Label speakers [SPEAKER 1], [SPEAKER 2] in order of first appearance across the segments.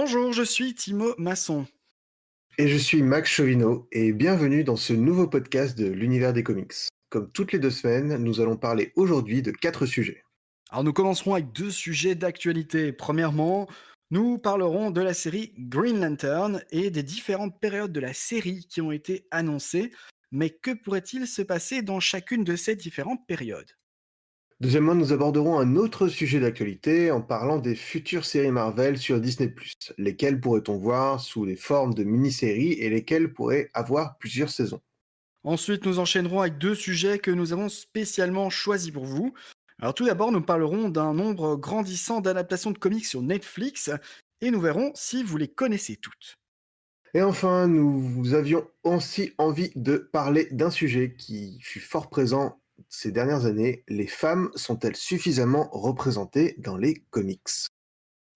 [SPEAKER 1] Bonjour, je suis Timo Masson.
[SPEAKER 2] Et je suis Max Chauvineau et bienvenue dans ce nouveau podcast de l'univers des comics. Comme toutes les 2 semaines, nous allons parler aujourd'hui de 4 sujets.
[SPEAKER 1] Alors nous commencerons avec deux sujets d'actualité. Premièrement, nous parlerons de la série Green Lantern et des différentes périodes de la série qui ont été annoncées. Mais que pourrait-il se passer dans chacune de ces différentes périodes?
[SPEAKER 2] Deuxièmement, nous aborderons un autre sujet d'actualité en parlant des futures séries Marvel sur Disney+. Lesquelles pourrait-on voir sous les formes de mini-séries et lesquelles pourraient avoir plusieurs saisons.
[SPEAKER 1] Ensuite, nous enchaînerons avec deux sujets que nous avons spécialement choisis pour vous. Alors tout d'abord, nous parlerons d'un nombre grandissant d'adaptations de comics sur Netflix et nous verrons si vous les connaissez toutes.
[SPEAKER 2] Et enfin, nous avions aussi envie de parler d'un sujet qui fut fort présent ces dernières années. Les femmes sont-elles suffisamment représentées dans les comics?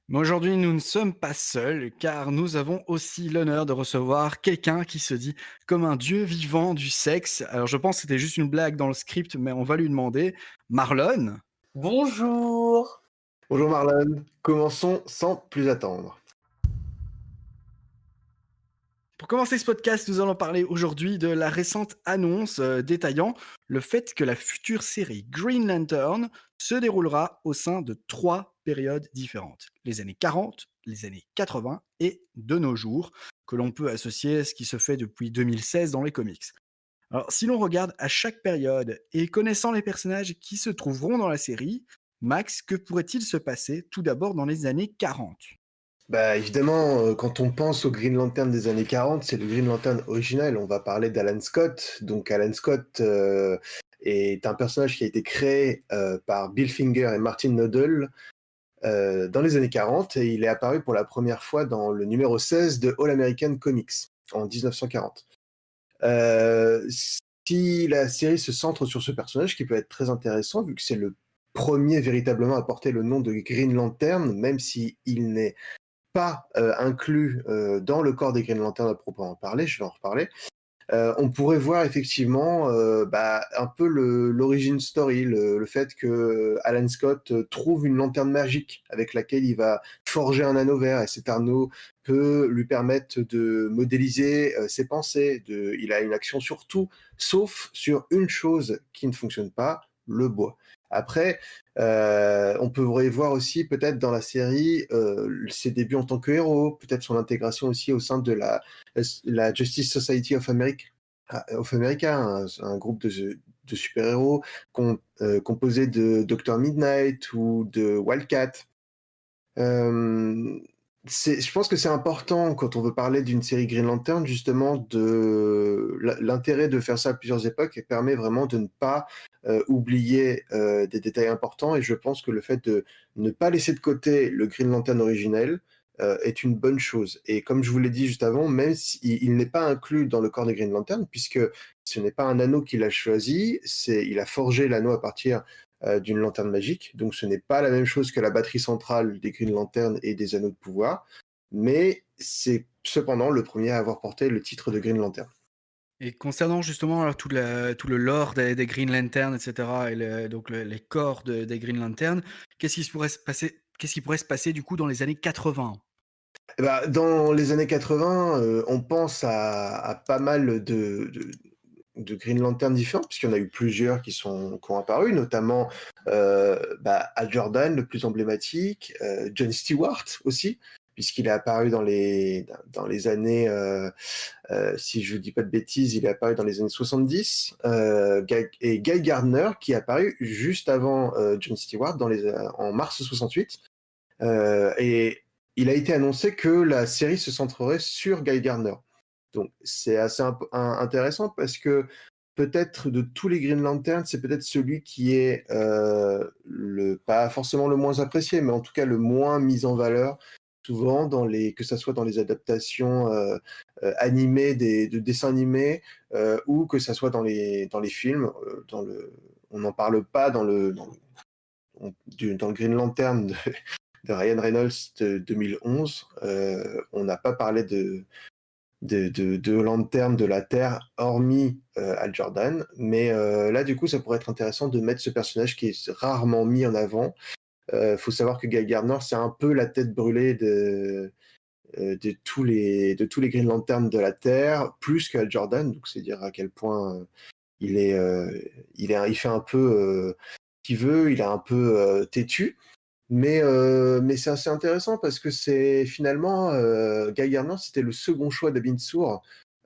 [SPEAKER 1] Mais aujourd'hui, nous ne sommes pas seuls, car nous avons aussi l'honneur de recevoir quelqu'un qui se dit comme un dieu vivant du sexe. Alors je pense que c'était juste une blague dans le script, mais on va lui demander. Marlon?
[SPEAKER 3] Bonjour.
[SPEAKER 2] Bonjour Marlon, commençons sans plus attendre.
[SPEAKER 1] Pour commencer ce podcast, nous allons parler aujourd'hui de la récente annonce détaillant le fait que la future série Green Lantern se déroulera au sein de trois périodes différentes. Les années 40, les années 80 et de nos jours, que l'on peut associer à ce qui se fait depuis 2016 dans les comics. Alors, si l'on regarde à chaque période et connaissant les personnages qui se trouveront dans la série, Max, que pourrait-il se passer tout d'abord dans les années 40?
[SPEAKER 2] Bah évidemment, quand on pense au Green Lantern des années 40, c'est le Green Lantern original. On va parler d'Alan Scott. Donc Alan Scott est un personnage qui a été créé par Bill Finger et Martin Nodell dans les années 40 et il est apparu pour la première fois dans le numéro 16 de All American Comics en 1940. Euh, Si la série se centre sur ce personnage, qui peut être très intéressant, vu que c'est le premier véritablement à porter le nom de Green Lantern, même s'il n'est pas inclus dans le corps des Green Lantern à proprement parler, je vais en reparler. On pourrait voir effectivement un peu l'origin story, le fait que Alan Scott trouve une lanterne magique avec laquelle il va forger un anneau vert et cet anneau peut lui permettre de modéliser ses pensées. Il a une action sur tout, sauf sur une chose qui ne fonctionne pas, le bois. Après, on pourrait voir aussi peut-être dans la série ses débuts en tant que héros, peut-être son intégration aussi au sein de la Justice Society of America, un groupe de super-héros composé de Dr. Midnight ou de Wildcat. Euh, je pense que c'est important quand on veut parler d'une série Green Lantern, justement, de l'intérêt de faire ça à plusieurs époques et permet vraiment de ne pas oublier des détails importants. Et je pense que le fait de ne pas laisser de côté le Green Lantern originel est une bonne chose. Et comme je vous l'ai dit juste avant, même s'il il n'est pas inclus dans le corps des Green Lantern, puisque ce n'est pas un anneau qu'il a choisi, il a forgé l'anneau à partir d'une lanterne magique. Donc ce n'est pas la même chose que la batterie centrale des Green Lantern et des anneaux de pouvoir, mais c'est cependant le premier à avoir porté le titre de Green Lantern.
[SPEAKER 1] Et concernant justement alors, tout le lore des Green Lantern, etc., et donc les corps des Green Lantern, qu'est-ce qui pourrait se passer du coup dans les années 80?
[SPEAKER 2] Eh ben, dans les années 80, on pense à pas mal de Green Lantern différents, puisqu'il y en a eu plusieurs qui ont apparu, notamment Hal Jordan, le plus emblématique, John Stewart aussi, puisqu'il est apparu dans les années, si je ne dis pas de bêtises, il est apparu dans les années 70, et Guy Gardner, qui est apparu juste avant John Stewart en mars 68. Et il a été annoncé que la série se centrerait sur Guy Gardner. Donc c'est assez intéressant parce que peut-être de tous les Green Lantern, c'est peut-être celui qui est pas forcément le moins apprécié, mais en tout cas le moins mis en valeur, souvent que ça soit dans les adaptations animées de dessins animés ou que ça soit dans les films. On n'en parle pas dans le Green Lantern de Ryan Reynolds de 2011. On n'a pas parlé de lanterne de la Terre, hormis Hal Jordan. Mais là, du coup, ça pourrait être intéressant de mettre ce personnage qui est rarement mis en avant. Faut savoir que Guy Gardner, c'est un peu la tête brûlée de tous les Green Lanterns de la Terre, plus que Hal Jordan. Donc c'est dire à quel point il fait un peu ce qu'il veut, il est un peu têtu. Mais c'est assez intéressant parce que c'est finalement Guy Gardner, c'était le second choix d'Abin Sur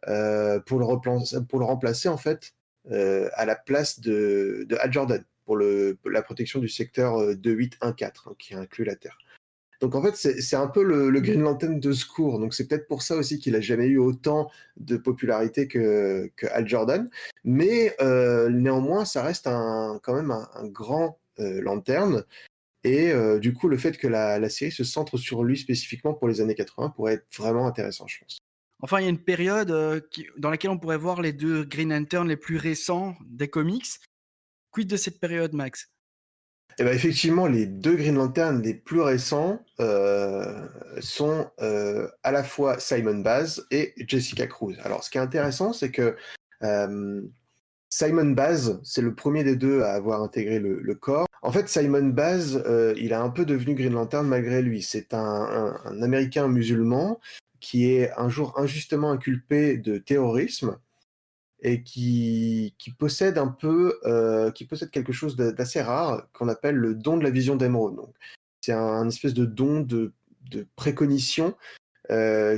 [SPEAKER 2] pour le remplacer en fait à la place de Hal Jordan pour la protection du secteur 2814 qui inclut la Terre. Donc en fait, c'est un peu le Green Lantern de secours. Donc c'est peut-être pour ça aussi qu'il a jamais eu autant de popularité que Hal Jordan. Mais néanmoins, ça reste quand même un grand lanterne. Et du coup, le fait que la série se centre sur lui spécifiquement pour les années 80 pourrait être vraiment intéressant, je pense.
[SPEAKER 1] Enfin, il y a une période dans laquelle on pourrait voir les deux Green Lanterns les plus récents des comics. Quid de cette période, Max?
[SPEAKER 2] Et ben effectivement, les deux Green Lanterns les plus récents sont à la fois Simon Baz et Jessica Cruz. Alors, ce qui est intéressant, c'est que euh, Simon Baz, c'est le premier des deux à avoir intégré le corps. En fait, Simon Baz, il est un peu devenu Green Lantern malgré lui. C'est un Américain musulman qui est un jour injustement inculpé de terrorisme et qui possède qui possède quelque chose d'assez rare qu'on appelle le don de la vision d'émeraude. Donc, c'est un espèce de don de précognition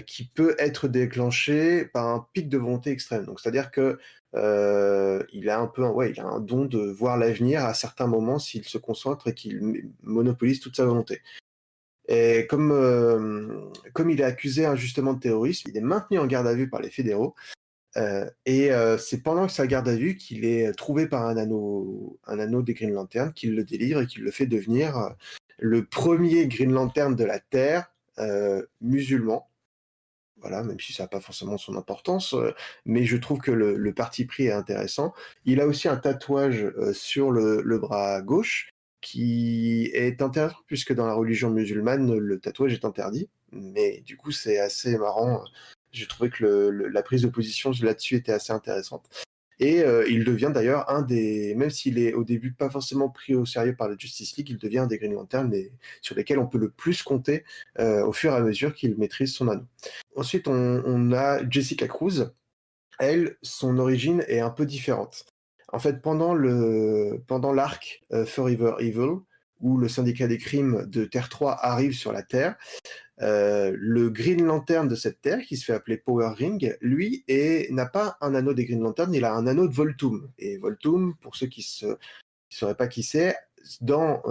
[SPEAKER 2] qui peut être déclenché par un pic de volonté extrême. Donc, c'est-à-dire que il a il a un don de voir l'avenir à certains moments s'il se concentre et qu'il monopolise toute sa volonté. Et comme il est accusé injustement de terrorisme, il est maintenu en garde à vue par les fédéraux. C'est pendant sa garde à vue qu'il est trouvé par un anneau des Green Lanterns, qu'il le délivre et qu'il le fait devenir le premier Green Lantern de la Terre musulman. Voilà, même si ça n'a pas forcément son importance, mais je trouve que le parti pris est intéressant. Il a aussi un tatouage sur le bras gauche qui est intéressant puisque dans la religion musulmane, le tatouage est interdit. Mais du coup, c'est assez marrant. J'ai trouvé que la prise de position là-dessus était assez intéressante. Et il devient d'ailleurs même s'il est au début pas forcément pris au sérieux par la Justice League, il devient un des Green Lanterns sur lesquels on peut le plus compter au fur et à mesure qu'il maîtrise son anneau. Ensuite, on a Jessica Cruz. Elle, son origine est un peu différente. En fait, pendant l'arc Forever Evil, où le syndicat des crimes de Terre 3 arrive sur la Terre, le Green Lantern de cette Terre, qui se fait appeler Power Ring, lui, n'a pas un anneau des Green Lanterns, il a un anneau de Voltum. Et Voltum, pour ceux qui ne sauraient pas qui c'est, dans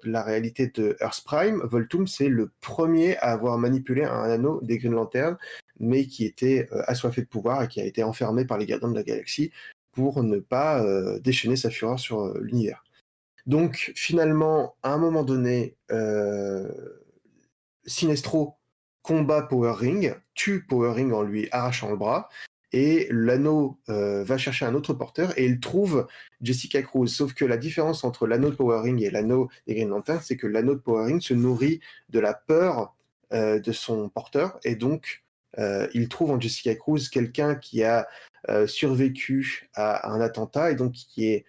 [SPEAKER 2] la réalité de Earth Prime, Voltum, c'est le premier à avoir manipulé un anneau des Green Lanterns, mais qui était assoiffé de pouvoir et qui a été enfermé par les gardiens de la galaxie pour ne pas déchaîner sa fureur sur l'univers. Donc, finalement, à un moment donné, Sinestro combat Power Ring, tue Power Ring en lui arrachant le bras, et l'anneau va chercher un autre porteur et il trouve Jessica Cruz. Sauf que la différence entre l'anneau de Power Ring et l'anneau des Green Lanterns, c'est que l'anneau de Power Ring se nourrit de la peur de son porteur, et donc il trouve en Jessica Cruz quelqu'un qui a survécu à un attentat et donc qui est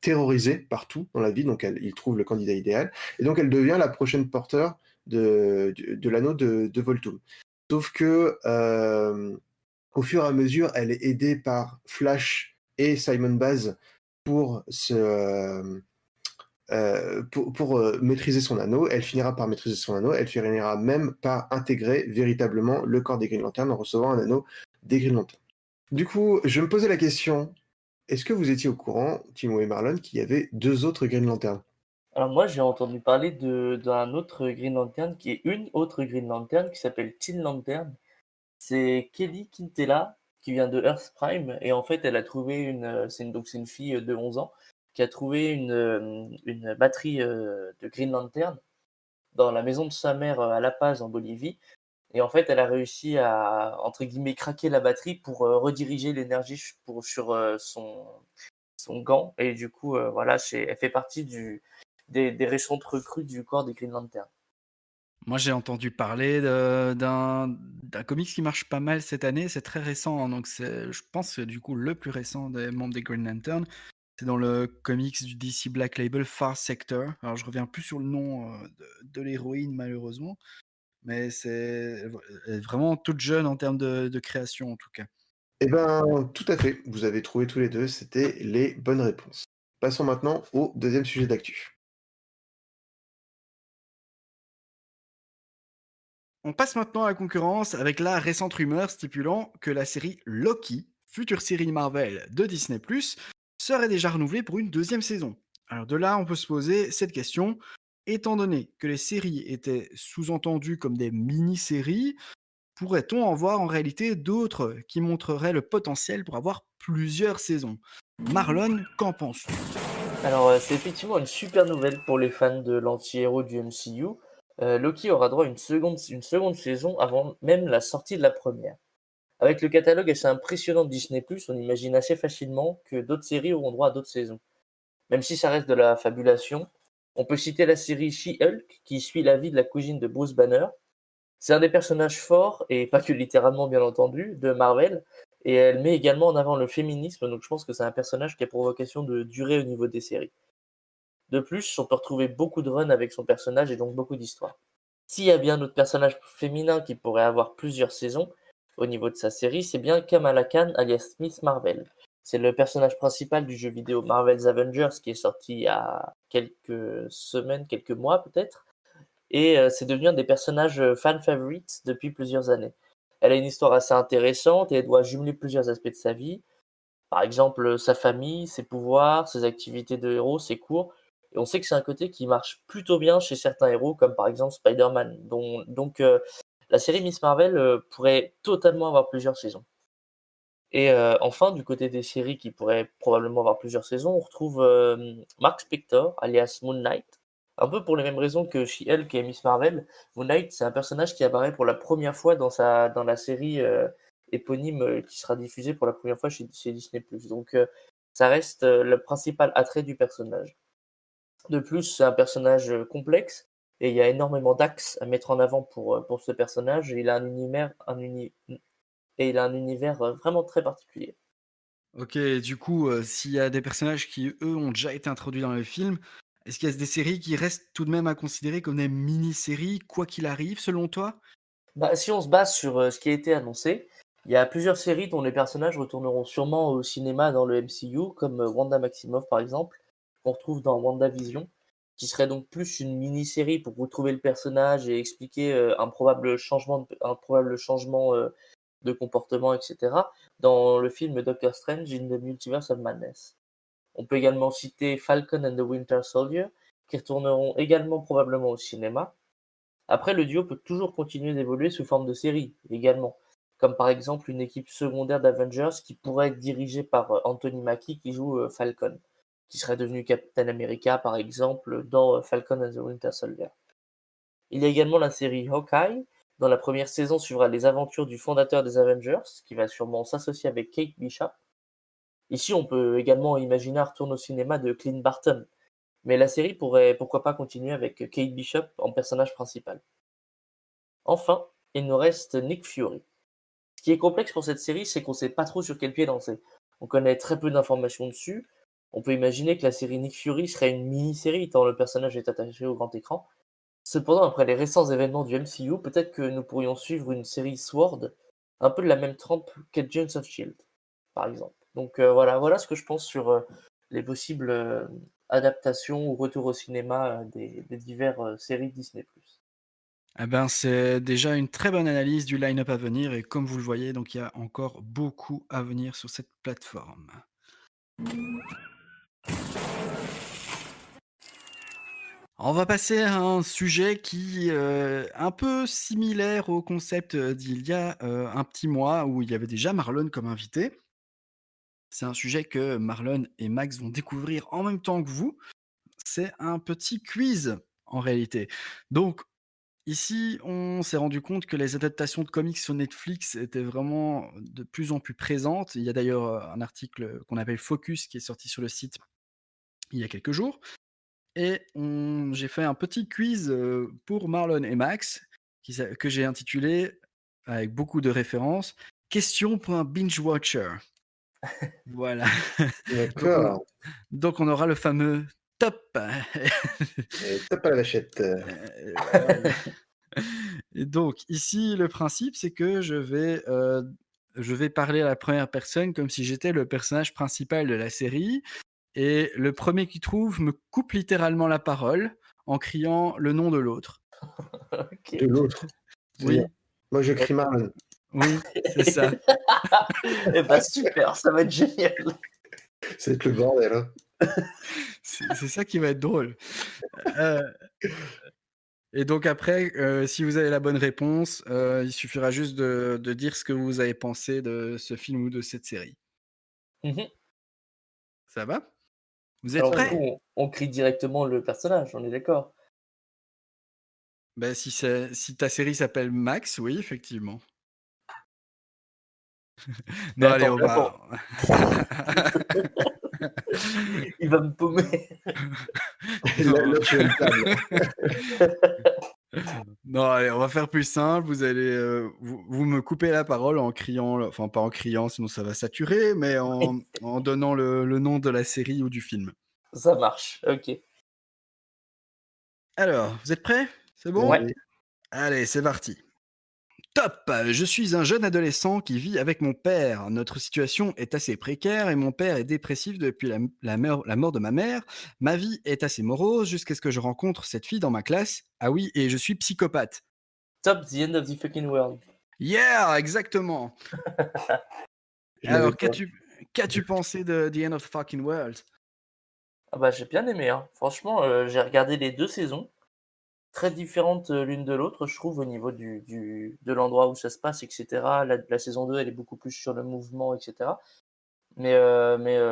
[SPEAKER 2] terrorisée partout dans la vie, donc il trouve le candidat idéal, et donc elle devient la prochaine porteur de l'anneau de Voltum. Sauf que au fur et à mesure, elle est aidée par Flash et Simon Baz pour maîtriser son anneau. Elle finira par maîtriser son anneau, elle finira même par intégrer véritablement le corps des Green Lanterns en recevant un anneau des Green Lanterns. Du coup, je me posais la question, est-ce que vous étiez au courant, Timo et Marlon, qu'il y avait 2 autres Green Lanterns?
[SPEAKER 3] Alors moi, j'ai entendu parler d'un autre Green Lantern qui est une autre Green Lantern qui s'appelle Teen Lantern. C'est Kelly Quintella qui vient de Earth Prime et en fait, elle a trouvé c'est une fille de 11 ans qui a trouvé une batterie de Green Lantern dans la maison de sa mère à La Paz en Bolivie. Et en fait, elle a réussi à, entre guillemets, craquer la batterie pour rediriger l'énergie sur son gant. Et du coup, voilà, elle fait partie des récentes recrues du corps des Green Lantern.
[SPEAKER 1] Moi, j'ai entendu parler d'un comics qui marche pas mal cette année. C'est très récent, hein, donc je pense, du coup, le plus récent des membres des Green Lantern. C'est dans le comics du DC Black Label Far Sector. Alors, je reviens plus sur le nom de l'héroïne, malheureusement. mais elle est vraiment toute jeune en termes de création, en tout cas.
[SPEAKER 2] Eh ben, tout à fait, vous avez trouvé tous les 2. C'était les bonnes réponses. Passons maintenant au deuxième sujet d'actu.
[SPEAKER 1] On passe maintenant à la concurrence avec la récente rumeur stipulant que la série Loki, future série Marvel de Disney+, serait déjà renouvelée pour une deuxième saison. Alors de là, on peut se poser cette question. Étant donné que les séries étaient sous-entendues comme des mini-séries, pourrait-on en voir en réalité d'autres qui montreraient le potentiel pour avoir plusieurs saisons? Marlon, qu'en penses-tu?
[SPEAKER 3] Alors, c'est effectivement une super nouvelle pour les fans de l'anti-héros du MCU. Loki aura droit à une seconde saison avant même la sortie de la première. Avec le catalogue assez impressionnant de Disney+, on imagine assez facilement que d'autres séries auront droit à d'autres saisons. Même si ça reste de la fabulation, on peut citer la série She-Hulk, qui suit la vie de la cousine de Bruce Banner. C'est un des personnages forts, et pas que littéralement bien entendu, de Marvel, et elle met également en avant le féminisme, donc je pense que c'est un personnage qui a pour vocation de durer au niveau des séries. De plus, on peut retrouver beaucoup de runs avec son personnage et donc beaucoup d'histoires. S'il y a bien d'autres personnages féminins qui pourraient avoir plusieurs saisons au niveau de sa série, c'est bien Kamala Khan alias Miss Marvel. C'est le personnage principal du jeu vidéo Marvel's Avengers qui est sorti il y a quelques semaines, quelques mois peut-être, et c'est devenu un des personnages fan favorites depuis plusieurs années. Elle a une histoire assez intéressante et elle doit jumeler plusieurs aspects de sa vie, par exemple, sa famille, ses pouvoirs, ses activités de héros, ses cours. Et on sait que c'est un côté qui marche plutôt bien chez certains héros, comme par exemple Spider-Man. Donc, la série Miss Marvel pourrait totalement avoir plusieurs saisons. Et enfin, du côté des séries qui pourraient probablement avoir plusieurs saisons, on retrouve Mark Spector, alias Moon Knight. Un peu pour les mêmes raisons que She-Hulk et Miss Marvel, Moon Knight, c'est un personnage qui apparaît pour la première fois dans la série éponyme qui sera diffusée pour la première fois chez Disney+. Donc ça reste le principal attrait du personnage. De plus, c'est un personnage complexe et il y a énormément d'axes à mettre en avant pour ce personnage. Et il a un univers vraiment très particulier.
[SPEAKER 1] Ok, du coup, s'il y a des personnages qui, eux, ont déjà été introduits dans le film, est-ce qu'il y a des séries qui restent tout de même à considérer comme des mini-séries, quoi qu'il arrive, selon toi?
[SPEAKER 3] Bah, si on se base sur ce qui a été annoncé, il y a plusieurs séries dont les personnages retourneront sûrement au cinéma dans le MCU, comme Wanda Maximoff par exemple, qu'on retrouve dans WandaVision, qui serait donc plus une mini-série pour retrouver le personnage et expliquer un probable changement de comportement, etc., dans le film Doctor Strange in the Multiverse of Madness. On peut également citer Falcon and the Winter Soldier, qui retourneront également probablement au cinéma. Après, le duo peut toujours continuer d'évoluer sous forme de série, également, comme par exemple une équipe secondaire d'Avengers qui pourrait être dirigée par Anthony Mackie qui joue Falcon, qui serait devenu Captain America par exemple dans Falcon and the Winter Soldier. Il y a également la série Hawkeye, dont la première saison suivra les aventures du fondateur des Avengers, qui va sûrement s'associer avec Kate Bishop. Ici, on peut également imaginer un retour au cinéma de Clint Barton, mais la série pourrait pourquoi pas continuer avec Kate Bishop en personnage principal. Enfin, il nous reste Nick Fury. Ce qui est complexe pour cette série, c'est qu'on sait pas trop sur quel pied danser. On connaît très peu d'informations dessus. On peut imaginer que la série Nick Fury serait une mini-série tant le personnage est attaché au grand écran. Cependant, après les récents événements du MCU, peut-être que nous pourrions suivre une série Sword, un peu de la même trempe qu'Agents of Shield, par exemple. Donc voilà ce que je pense sur les possibles adaptations ou retours au cinéma des diverses séries Disney+.
[SPEAKER 1] Eh ben, c'est déjà une très bonne analyse du line-up à venir et comme vous le voyez, donc il y a encore beaucoup à venir sur cette plateforme. On va passer à un sujet qui, un peu similaire au concept, d'il y a, un petit mois où il y avait déjà Marlon comme invité. C'est un sujet que Marlon et Max vont découvrir en même temps que vous. C'est un petit quiz, en réalité. Donc ici, on s'est rendu compte que les adaptations de comics sur Netflix étaient vraiment de plus en plus présentes. Il y a d'ailleurs, un article qu'on appelle Focus qui est sorti sur le site il y a quelques jours et j'ai fait un petit quiz, pour Marlon et Max que j'ai intitulé, avec beaucoup de références: «Question pour un binge watcher». Voilà. Donc on
[SPEAKER 2] D'accord.
[SPEAKER 1] donc on aura le fameux top.
[SPEAKER 2] Et tape à la vachette.
[SPEAKER 1] Voilà. Et donc ici, le principe, c'est que je vais parler à la première personne comme si j'étais le personnage principal de la série et le premier qui trouve me coupe littéralement la parole en criant le nom de l'autre.
[SPEAKER 3] OK.
[SPEAKER 2] De l'autre. C'est-à-dire,
[SPEAKER 1] Oui,
[SPEAKER 2] moi je crie
[SPEAKER 3] D'accord.
[SPEAKER 2] Marlon.
[SPEAKER 1] oui, c'est ça.
[SPEAKER 3] Eh bah, super, ça va être génial.
[SPEAKER 2] Ça va être le bordel, hein.
[SPEAKER 1] C'est ça qui va être drôle. Heu et donc après, si vous avez la bonne réponse, il suffira juste de dire ce que vous avez pensé de ce film ou de cette série.
[SPEAKER 3] Mmh.
[SPEAKER 1] Ça va? Vous êtes
[SPEAKER 3] Alors du coup,
[SPEAKER 1] prêts?
[SPEAKER 3] on crie directement le personnage, on est d'accord?
[SPEAKER 1] Ben si ta série s'appelle Max, oui, effectivement.
[SPEAKER 3] Mais
[SPEAKER 1] Non, allez,
[SPEAKER 3] attends,
[SPEAKER 1] on
[SPEAKER 3] là pour
[SPEAKER 1] va
[SPEAKER 3] il va me paumer.
[SPEAKER 2] Là,
[SPEAKER 1] non.
[SPEAKER 2] tu vas me perdre.
[SPEAKER 1] Non, allez, on va faire plus simple. Vous allez, vous me coupez la parole en criant, enfin pas en criant, sinon ça va saturer, mais en donnant le nom de la série ou du film.
[SPEAKER 3] Ça marche, OK.
[SPEAKER 1] Alors, vous êtes prêts? C'est bon?
[SPEAKER 3] Ouais.
[SPEAKER 2] Vas-y.
[SPEAKER 1] Allez, c'est parti. Top! Je suis un jeune adolescent qui vit avec mon père. Notre situation est assez précaire et mon père est dépressif depuis la mort de ma mère. Ma vie est assez morose jusqu'à ce que je rencontre cette fille dans ma classe. Ah oui, et je suis psychopathe.
[SPEAKER 3] Top, the end of the fucking world.
[SPEAKER 1] Yeah! Exactement!
[SPEAKER 2] Je l'avais
[SPEAKER 1] Alors,
[SPEAKER 2] pas.
[SPEAKER 1] qu'as-tu pensé de The End of the Fucking World?
[SPEAKER 3] Ah bah, j'ai bien aimé, hein. Franchement, j'ai regardé les 2 saisons, très différentes, l'une de l'autre, je trouve, au niveau de l'endroit où ça se passe et cetera. La saison 2 elle est beaucoup plus sur le mouvement et cetera. Mais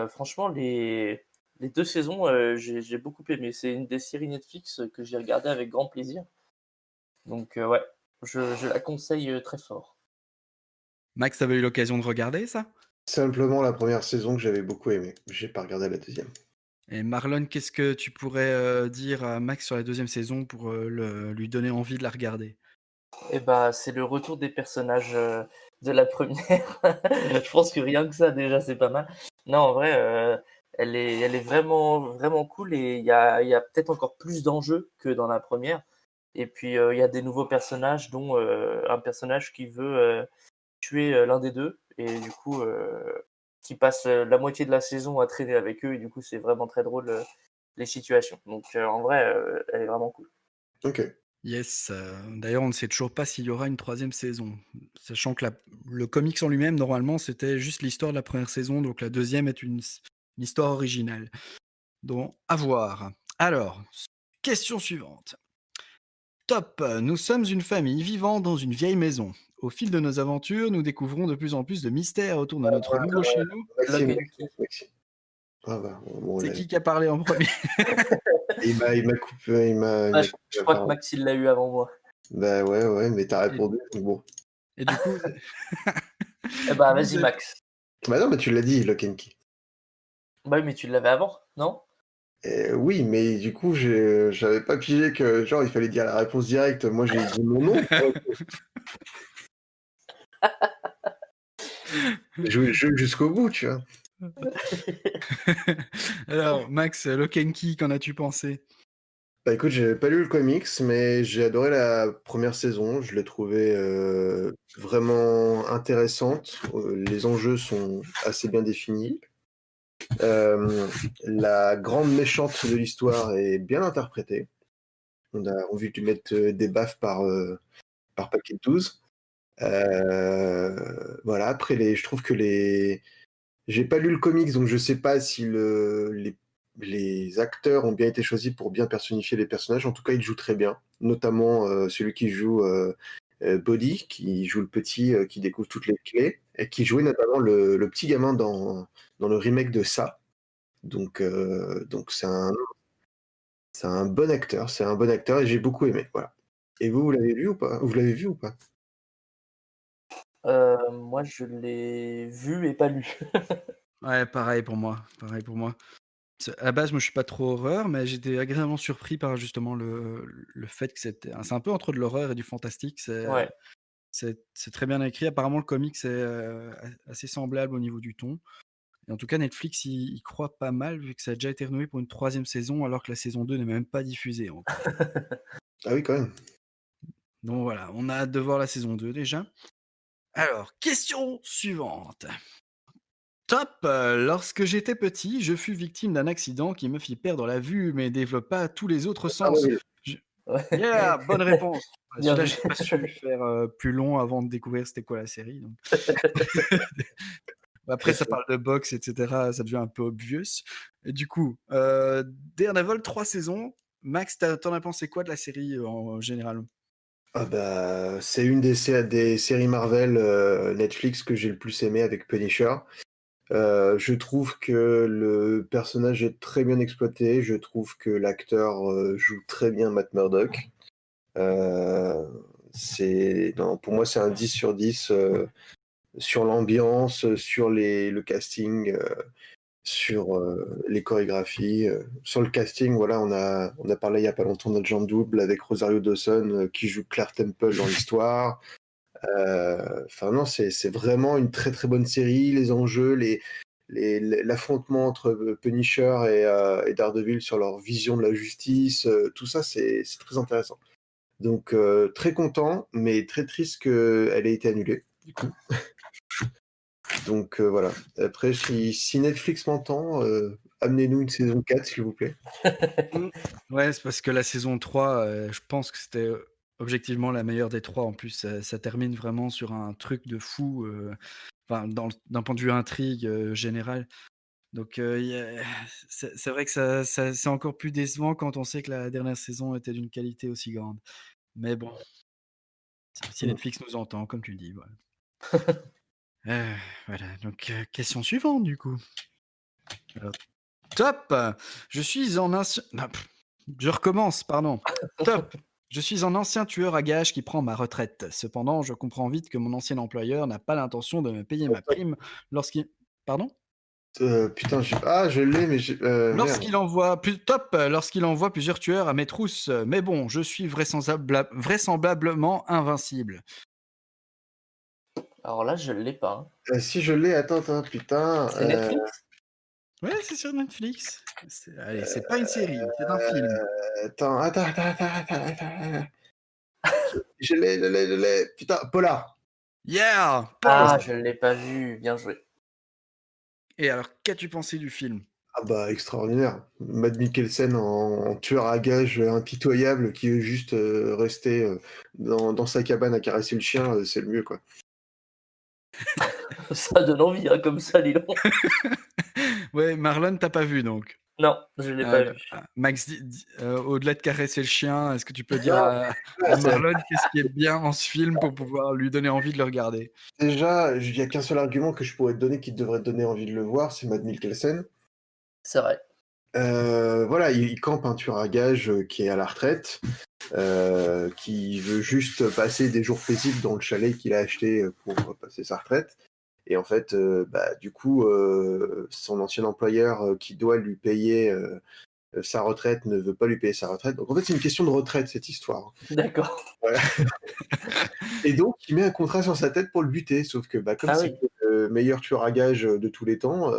[SPEAKER 3] franchement, les 2 saisons, j'ai beaucoup aimé. C'est une des séries Netflix que j'ai regardé avec grand plaisir. Donc ouais, je la conseille, très fort.
[SPEAKER 1] Max, t'avais eu l'occasion de regarder ça?
[SPEAKER 2] Simplement la première saison que j'avais beaucoup aimée. J'ai pas regardé la deuxième.
[SPEAKER 1] Et Marlon, qu'est-ce que tu pourrais, dire à Max sur la deuxième saison pour, lui donner envie de la regarder?
[SPEAKER 3] Et bah, c'est le retour des personnages, de la première. Je pense que rien que ça déjà, c'est pas mal. Non, en vrai, elle est vraiment vraiment cool et il y a peut-être encore plus d'enjeux que dans la première. Et puis, il y a des nouveaux personnages dont, un personnage qui veut, tuer, l'un des 2 et du coup, qui passe, la moitié de la saison à traîner avec eux et du coup, c'est vraiment très drôle, les situations. Donc, en vrai, elle est vraiment cool.
[SPEAKER 2] OK.
[SPEAKER 1] Yes, d'ailleurs, on ne sait toujours pas s'il y aura une troisième saison. Sachant que le comics en lui-même, normalement, c'était juste l'histoire de la première saison, donc la deuxième est une histoire originale. Donc, à voir. Alors, question suivante. Top! Nous sommes une famille vivant dans une vieille maison. Au fil de nos aventures, nous découvrons de plus en plus de mystères autour de notre nouveau chez nous.
[SPEAKER 2] Maxime,
[SPEAKER 3] Lock&
[SPEAKER 2] Maxime,
[SPEAKER 3] Key.
[SPEAKER 2] Maxime. Ah bah, bon,
[SPEAKER 1] C'est
[SPEAKER 2] là,
[SPEAKER 1] qui a parlé en premier?
[SPEAKER 2] il m'a coupé, il
[SPEAKER 3] Ah,
[SPEAKER 2] m'a
[SPEAKER 3] je
[SPEAKER 2] coupé
[SPEAKER 3] je
[SPEAKER 2] la
[SPEAKER 3] crois que
[SPEAKER 2] parole.
[SPEAKER 3] Max, il l'a eu avant moi.
[SPEAKER 2] Bah, ouais, ouais, mais tu as
[SPEAKER 1] Et
[SPEAKER 2] répondu, donc bon.
[SPEAKER 1] et du coup,
[SPEAKER 3] Eh bah,
[SPEAKER 1] vous
[SPEAKER 3] vas-y
[SPEAKER 1] êtes
[SPEAKER 3] Max.
[SPEAKER 2] Bah non, mais tu l'as dit, Lock and Key.
[SPEAKER 3] Bah oui, mais tu l'avais avant, non?
[SPEAKER 2] Oui, mais du coup, j'avais pas pigé que genre il fallait dire la réponse directe. Moi, j'ai dit mon nom pour jouer le jeu jusqu'au bout, tu vois?
[SPEAKER 1] alors Max, Lock& Key, qu'en as-tu pensé?
[SPEAKER 2] Bah, écoute, j'ai pas lu le comics, mais j'ai adoré la première saison. Je l'ai trouvée, vraiment intéressante. Les enjeux sont assez bien définis. Hem, la grande méchante de l'histoire est bien interprétée. On a envie de lui mettre, des baffes par paquet de 12. Voilà, après je trouve que j'ai pas lu le comics, donc je sais pas si les acteurs ont bien été choisis pour bien personnifier les personnages. En tout cas, ils jouent très bien, notamment, celui qui joue, Bodhi, qui joue le petit, qui découvre toutes les clés et qui jouait notamment le petit gamin dans le remake de Ça. Donc c'est un bon acteur et j'ai beaucoup aimé, voilà. Et vous l'avez lu ou pas? Vous l'avez vu ou pas?
[SPEAKER 3] Moi, je l'ai vu et pas lu.
[SPEAKER 1] Ouais, pareil pour moi, pareil pour moi. À la base, moi, je suis pas trop horreur, mais j'étais agréablement surpris par justement le fait que c'est un peu entre de l'horreur et du fantastique.
[SPEAKER 3] Ouais.
[SPEAKER 1] C'est très bien écrit. Apparemment, le comic, c'est, assez semblable au niveau du ton et en tout cas, Netflix y croit pas mal vu que ça a déjà été renouvelé pour une troisième saison alors que la saison 2 n'est même pas diffusée encore.
[SPEAKER 2] Ah oui, quand même.
[SPEAKER 1] Donc voilà, on a hâte de voir la saison 2 déjà. Alors, question suivante. Top! Lorsque j'étais petit, je fus victime d'un accident qui me fit perdre la vue, mais développa tous les autres sens.
[SPEAKER 2] Interville.
[SPEAKER 1] Je
[SPEAKER 3] Ouais.
[SPEAKER 1] Yeah! Bonne réponse!
[SPEAKER 3] Bien
[SPEAKER 1] Celui-là,
[SPEAKER 3] vu.
[SPEAKER 1] j'ai pas su faire, plus long avant de découvrir c'était quoi la série, donc après ça parle de boxe et cetera, ça devient un peu obvious et du coup, Daredevil 3 saisons. Max, tu en as pensé quoi de la série, en général?
[SPEAKER 2] Ah bah, c'est une des séries Marvel Netflix que j'ai le plus aimé avec Punisher. Je trouve que le personnage est très bien exploité. Je trouve que l'acteur joue très bien Matt Murdock. Euh, non, pour moi, c'est un 10 sur 10 sur l'ambiance, sur le casting, sur les chorégraphies. Sur le casting, voilà, on a parlé il n'y a pas longtemps d'Agent Double avec Rosario Dawson qui joue Claire Temple dans l'histoire. Enfin non, c'est vraiment une très très bonne série. Les enjeux, l'affrontement entre Punisher et Daredevil sur leur vision de la justice, tout ça c'est très intéressant. Donc très content, mais très triste qu'elle ait été annulée, du coup. Donc voilà. Après, si Netflix m'entend, amenez-nous une saison 4, s'il vous plaît.
[SPEAKER 1] Mmh. Ouais, c'est parce que la saison 3, je pense que c'était, objectivement la meilleure des 3. En plus, ça termine vraiment sur un truc de fou, enfin d'un point de vue intrigue, générale. Donc, il y a c'est vrai que ça c'est encore plus décevant quand on sait que la dernière saison était d'une qualité aussi grande. Mais bon, si
[SPEAKER 2] Mm.
[SPEAKER 1] Netflix nous entend, comme tu le dis, voilà. Voilà, donc, question suivante du coup. Alors, top! Je suis un ancien ah, je recommence, pardon. Top! Je suis un ancien tueur à gages qui prend ma retraite. Cependant, je comprends vite que mon ancien employeur n'a pas l'intention de me payer ma prime lorsqu'il pardon?
[SPEAKER 2] Putain, je l'ai, mais merde.
[SPEAKER 1] Lorsqu'il envoie plusieurs tueurs à mes trousses. Mais bon, je suis vraisemblablement invincible.
[SPEAKER 3] Alors là, je l'ai pas, hein.
[SPEAKER 2] Si je l'ai, attends, putain.
[SPEAKER 3] C'est Netflix?
[SPEAKER 1] Ouais, c'est sur Netflix. Allez, c'est pas une série, c'est un film.
[SPEAKER 2] Attends. Je l'ai. Putain, Polar.
[SPEAKER 1] Yeah!
[SPEAKER 3] Ah,
[SPEAKER 1] Polar!
[SPEAKER 3] je l'ai pas vu. Bien joué.
[SPEAKER 1] Et alors, qu'as-tu pensé du film?
[SPEAKER 2] Ah bah extraordinaire. Matt Mikkelsen en tueur à gages impitoyable qui veut juste rester dans sa cabane à caresser le chien, c'est le mieux quoi.
[SPEAKER 3] Ça donne envie, hein, comme ça, dis donc.
[SPEAKER 1] Ouais, Marlon, tu pas vu donc?
[SPEAKER 3] Non, je l'ai pas vu.
[SPEAKER 1] Max, au-delà de caresser le chien, est-ce que tu peux dire
[SPEAKER 2] Non,
[SPEAKER 1] à Marlon qu'est-ce qui est bien dans ce film pour pouvoir lui donner envie de le regarder?
[SPEAKER 2] déjà, il y a qu'un seul argument que je pourrais te donner qui devrait te donner envie de le voir, c'est Matt Mikkelsen.
[SPEAKER 3] C'est vrai.
[SPEAKER 2] Voilà, il campe un tueur à gages qui est à la retraite, qui veut juste passer des jours paisibles dans le chalet qu'il a acheté pour passer sa retraite. Et en fait, bah, du coup, son ancien employeur qui doit lui payer sa retraite ne veut pas lui payer sa retraite. Donc en fait, c'est une question de retraite, cette histoire.
[SPEAKER 3] D'accord.
[SPEAKER 2] Voilà. Et donc, il met un contrat sur sa tête pour le buter. Sauf que, bah, comme
[SPEAKER 3] Ah
[SPEAKER 2] c'est
[SPEAKER 3] oui.
[SPEAKER 2] le meilleur tueur à gages de tous les temps,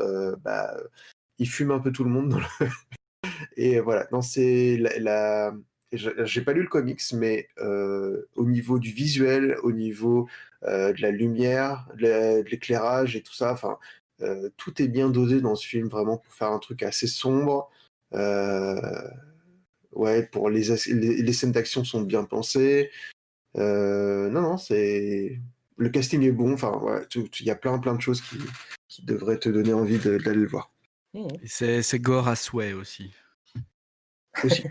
[SPEAKER 2] bah, il fume un peu tout le monde. Et voilà. Non, c'est j'ai pas lu le comics, mais au niveau du visuel, au niveau de la lumière, de l'éclairage et tout ça, enfin, tout est bien dosé dans ce film, vraiment pour faire un truc assez sombre. Euh, ouais, pour les scènes d'action sont bien pensées. Non, c'est le casting est bon. Enfin, voilà, il y a plein de choses qui devraient te donner envie d'aller le voir.
[SPEAKER 3] Mmh.
[SPEAKER 1] Et c'est gore à souhait aussi.
[SPEAKER 2] Aussi.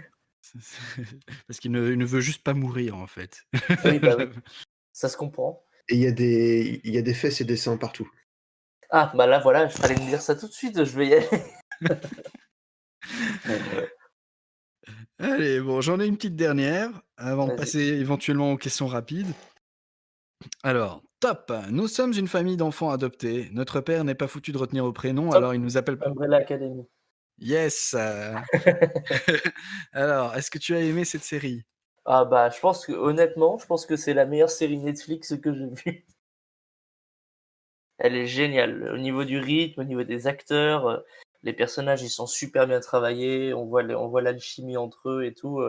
[SPEAKER 1] Parce qu'il ne veut juste pas mourir en fait.
[SPEAKER 3] Oui, bah oui, ça se comprend.
[SPEAKER 2] Et il y a des fesses et des seins partout.
[SPEAKER 3] Ah, bah là, voilà, je fallait me dire ça tout de suite, je vais y aller.
[SPEAKER 1] Allez, bon, j'en ai une petite dernière avant de
[SPEAKER 3] Vas-y.
[SPEAKER 1] passer éventuellement aux questions rapides. Alors, top! Nous sommes une famille d'enfants adoptés. Notre père n'est pas foutu de retenir au prénom,
[SPEAKER 3] Top,
[SPEAKER 1] alors il nous appelle
[SPEAKER 3] Umbrella Academy.
[SPEAKER 1] Yes! Alors, est-ce que tu as aimé cette série?
[SPEAKER 3] Ah bah, je pense que honnêtement, je pense que c'est la meilleure série Netflix que j'ai vue. Elle est géniale. Au niveau du rythme, au niveau des acteurs, les personnages, ils sont super bien travaillés. On voit l'alchimie entre eux et tout.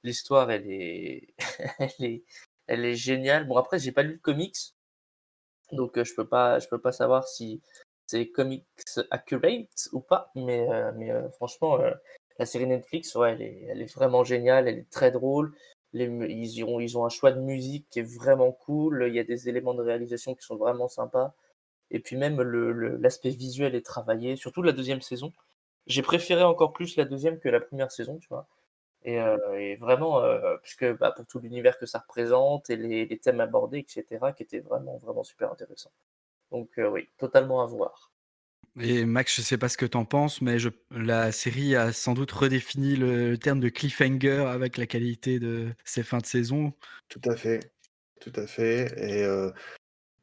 [SPEAKER 3] L'histoire, elle est, elle est, Elle est géniale. Bon après, j'ai pas lu le comics, donc je peux pas savoir si c'est comics accurate ou pas, mais franchement, la série Netflix, ouais, elle est vraiment géniale, elle est très drôle. Ils ont un choix de musique qui est vraiment cool, il y a des éléments de réalisation qui sont vraiment sympas et puis même l'aspect visuel est travaillé, surtout la deuxième saison. J'ai préféré encore plus la deuxième que la première saison, tu vois? Et vraiment, puisque, bah, pour tout l'univers que ça représente et les thèmes abordés et cetera, qui étaient vraiment, vraiment super intéressants. Donc oui, totalement à voir.
[SPEAKER 1] Et Max, je sais pas ce que t'en penses, mais la série a sans doute redéfini le terme de cliffhanger avec la qualité de ses fins de saison.
[SPEAKER 2] Tout à fait, tout à fait. Et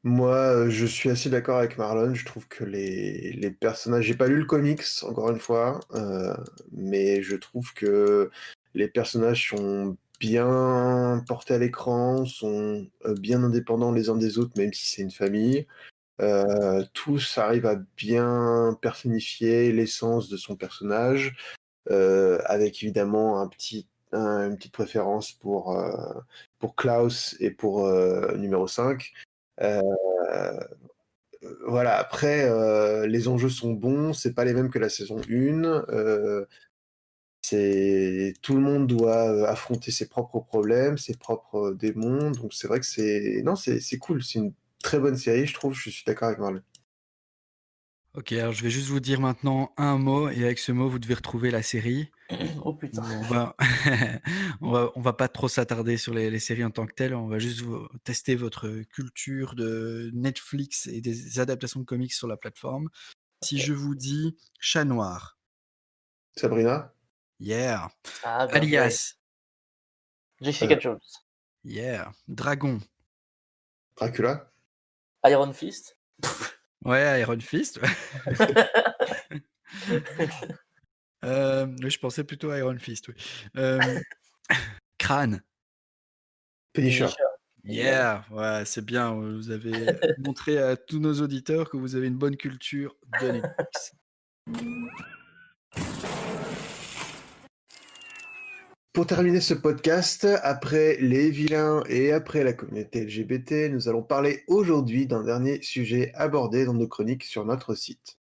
[SPEAKER 2] moi, je suis assez d'accord avec Marlon. Je trouve que les personnages, j'ai pas lu le comics, encore une fois, mais je trouve que les personnages sont bien portés à l'écran, sont bien indépendants les uns des autres, même si c'est une famille. Tous arrivent à bien personnifier l'essence de son personnage, avec évidemment une petite préférence pour Klaus et pour numéro 5. Euh, voilà, après, les enjeux sont bons, c'est pas les mêmes que la saison 1. Tout le monde doit affronter ses propres problèmes, ses propres démons. Donc c'est vrai que non, c'est cool. C'est une très bonne série, je trouve. Je suis d'accord avec Marlon.
[SPEAKER 1] Ok, alors je vais juste vous dire maintenant un mot, et avec ce mot, vous devez retrouver la série.
[SPEAKER 3] Oh putain!
[SPEAKER 1] On va, on va pas trop s'attarder sur les séries en tant que telles. On va juste tester votre culture de Netflix et des adaptations de comics sur la plateforme. Si
[SPEAKER 3] OK.
[SPEAKER 1] je vous dis Chat Noir,
[SPEAKER 2] Sabrina?
[SPEAKER 1] yeah.
[SPEAKER 3] Ah bien joué.
[SPEAKER 1] Alias,
[SPEAKER 3] Jessica
[SPEAKER 2] Heu,
[SPEAKER 3] Jones.
[SPEAKER 1] yeah. Dragon,
[SPEAKER 2] Dracula?
[SPEAKER 3] Iron Fist?
[SPEAKER 1] ouais. Iron Fist. Oui, je pensais plutôt à Iron Fist, oui. Crâne,
[SPEAKER 2] Punisher.
[SPEAKER 3] Punisher, évidemment.
[SPEAKER 1] yeah, ouais, c'est bien. Vous avez montré à tous nos auditeurs que vous avez une bonne culture de Netflix.
[SPEAKER 2] Pour terminer ce podcast, après les vilains et après la communauté LGBT, nous allons parler aujourd'hui d'un dernier sujet abordé dans nos chroniques sur notre site.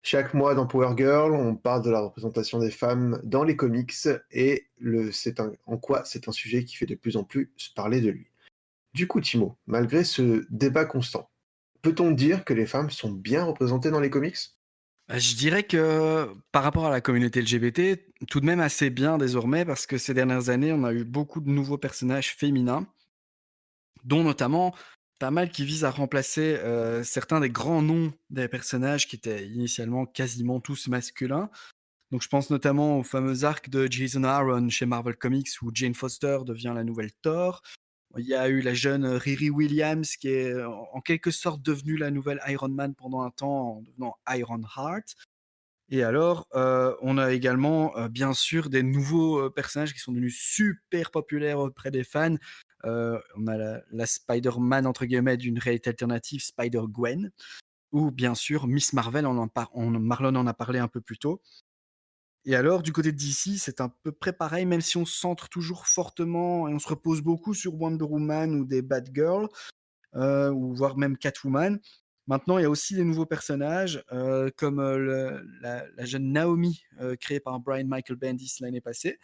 [SPEAKER 2] Chaque mois dans Power Girl, on parle de la représentation des femmes dans les comics et en quoi c'est un sujet qui fait de plus en plus se parler de lui. Du coup, Timo, malgré ce débat constant, peut-on dire que les femmes sont bien représentées dans les comics?
[SPEAKER 1] Je dirais que par rapport à la communauté LGBT, tout de même assez bien désormais parce que ces dernières années, on a eu beaucoup de nouveaux personnages féminins, dont notamment pas mal qui visent à remplacer, certains des grands noms des personnages qui étaient initialement quasiment tous masculins. Donc je pense notamment au fameux arc de Jason Aaron chez Marvel Comics où Jane Foster devient la nouvelle Thor. Il y a eu la jeune Riri Williams qui est en quelque sorte devenue la nouvelle Iron Man pendant un temps en devenant Iron Heart. Et alors, on a également, bien sûr des nouveaux, personnages qui sont devenus super populaires auprès des fans. On a la Spider-Man entre guillemets d'une réalité alternative, Spider-Gwen ou bien sûr Miss Marvel, Marlon en a parlé un peu plus tôt. Et alors du côté de DC, c'est à peu près pareil, même si on se centre toujours fortement et on se repose beaucoup sur Wonder Woman ou des Batgirl, ou voire même Catwoman. Maintenant, il y a aussi des nouveaux personnages, comme, la jeune Naomi, créée par Brian Michael Bendis l'année passée,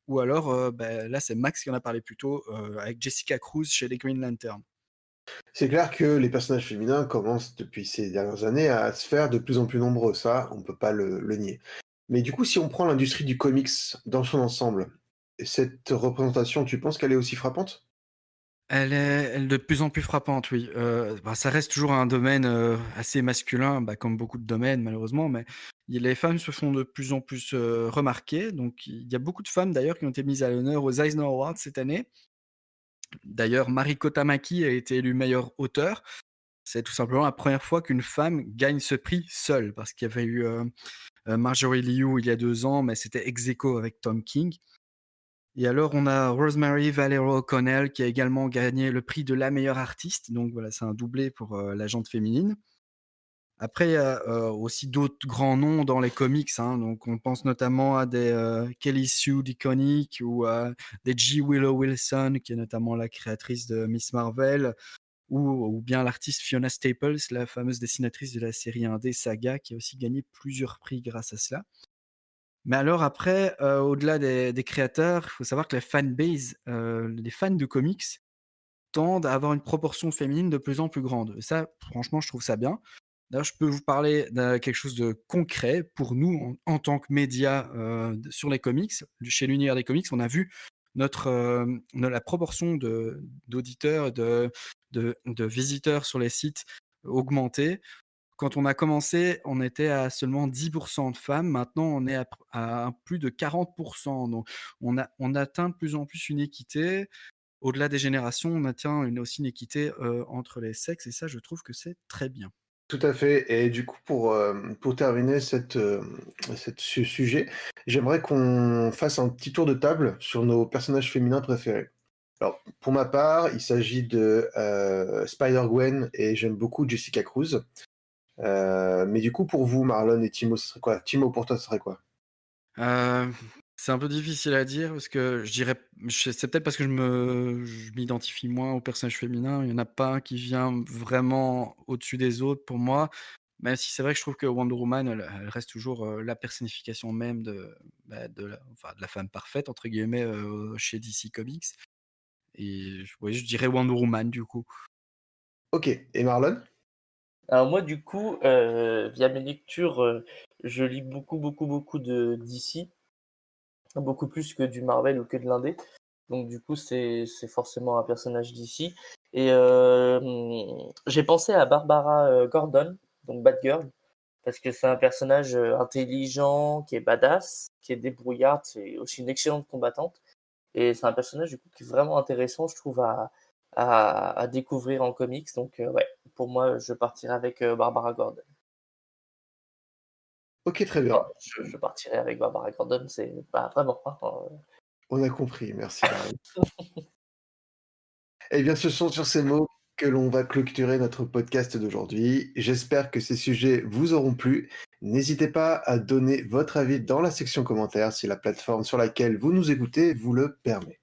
[SPEAKER 1] ou alors, là, c'est Max qui en a parlé plus tôt, avec Jessica Cruz chez les Green Lantern.
[SPEAKER 2] C'est clair que les personnages féminins commencent depuis ces dernières années à se faire de plus en plus nombreux, ça, on peut pas le nier. Mais du coup, si on prend l'industrie du comics dans son ensemble, cette représentation, tu penses qu'elle est aussi frappante?
[SPEAKER 1] Elle est de plus en plus frappante, oui. Ça reste toujours un domaine, assez masculin, comme beaucoup de domaines malheureusement, mais les femmes se font de plus en plus, remarquer. Donc il y a beaucoup de femmes d'ailleurs qui ont été mises à l'honneur aux Eisner Awards cette année. D'ailleurs, Mariko Tamaki a été élue meilleure auteure. C'est tout simplement la première fois qu'une femme gagne ce prix seule, parce qu'il y avait eu, Marjorie Liu il y a 2 ans, mais c'était ex aequo avec Tom King. Et alors on a Rosemary Valero O'Connell qui a également gagné le prix de la meilleure artiste, donc voilà, c'est un doublé pour, la gente féminine. Après, il y a aussi d'autres grands noms dans les comics, hein. Donc on pense notamment à des Kelly Sue DeConnick ou à des G. Willow Wilson, qui est notamment la créatrice de Miss Marvel, ou bien l'artiste Fiona Staples, la fameuse dessinatrice de la série indé Saga, qui a aussi gagné plusieurs prix grâce à cela. Mais alors après, au-delà des créateurs, il faut savoir que la fanbase, les fans de comics tendent à avoir une proportion féminine de plus en plus grande. Et ça, franchement, je trouve ça bien. D'ailleurs, je peux vous parler de quelque chose de concret pour nous en tant que média, sur les comics. Chez l'univers des comics, on a vu la proportion d'auditeurs, de visiteurs sur les sites augmenter. Quand on a commencé, on était à seulement 10 de femmes. Maintenant, on est à plus de 40. Donc on atteint de plus en plus une équité. Au-delà des générations, on atteint aussi une équité, entre les sexes, et ça, je trouve que c'est très bien.
[SPEAKER 2] Tout à fait. Et du coup, pour terminer ce sujet, j'aimerais qu'on fasse un petit tour de table sur nos personnages féminins préférés. Alors, pour ma part, il s'agit de Spider-Gwen et j'aime beaucoup Jessica Cruz. Mais du coup, pour vous, Marlon et Timo, ce serait quoi? Timo, pour toi, ce serait quoi?
[SPEAKER 1] Heu, c'est un peu difficile à dire parce que je dirais c'est peut-être parce que je m'identifie moins aux personnages féminins. Il y en a pas un qui vient vraiment au-dessus des autres pour moi, même si c'est vrai que je trouve que Wonder Woman, elle reste toujours, la personnification même de la «femme parfaite» entre guillemets, chez DC Comics, et oui, je dirais Wonder Woman du coup.
[SPEAKER 2] Ok. Et Marlon?
[SPEAKER 3] Alors moi, du coup, via mes lectures, je lis beaucoup, beaucoup, beaucoup de DC, beaucoup plus que du Marvel ou que de l'indé. Donc du coup, c'est forcément un personnage d'ici. Et j'ai pensé à Barbara, Gordon, donc Batgirl, parce que c'est un personnage, intelligent, qui est badass, qui est débrouillarde, c'est aussi une excellente combattante, et c'est un personnage du coup qui est vraiment intéressant, je trouve, à découvrir en comics. Donc ouais, pour moi, je partirai avec, Barbara Gordon.
[SPEAKER 2] Ok, très bien.
[SPEAKER 3] Enfin, je partirai avec Barbara Gordon, c'est pas vraiment, hein,
[SPEAKER 2] On a compris. Merci, Marlon. Eh bien, ce sont sur ces mots que l'on va clôturer notre podcast d'aujourd'hui. J'espère que ces sujets vous auront plu. N'hésitez pas à donner votre avis dans la section commentaires si la plateforme sur laquelle vous nous écoutez vous le permet.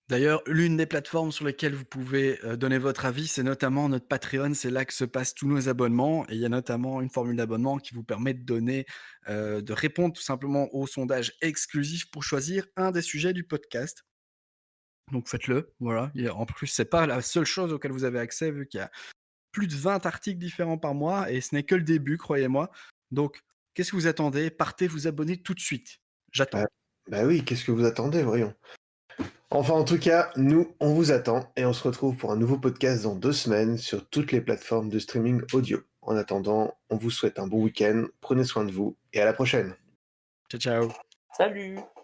[SPEAKER 1] D'ailleurs, l'une des plateformes sur lesquelles vous pouvez, donner votre avis, c'est notamment notre Patreon. C'est là que se passent tous nos abonnements, et il y a notamment une formule d'abonnement qui vous permet de répondre tout simplement au sondage exclusif pour choisir un des sujets du podcast. Donc faites-le, voilà. Et en plus, c'est pas la seule chose auquel vous avez accès, vu qu'il y a plus de 20 articles différents par mois, et ce n'est que le début, croyez-moi. Donc qu'est-ce que vous attendez? Partez vous abonner tout de suite.
[SPEAKER 2] Bah,
[SPEAKER 1] J'attends.
[SPEAKER 2] bah oui, qu'est-ce que vous attendez, voyons. Enfin, en tout cas, nous, on vous attend et on se retrouve pour un nouveau podcast dans 2 semaines sur toutes les plateformes de streaming audio. En attendant, on vous souhaite un bon week-end, prenez soin de vous et à la prochaine.
[SPEAKER 1] Ciao, ciao.
[SPEAKER 3] salut!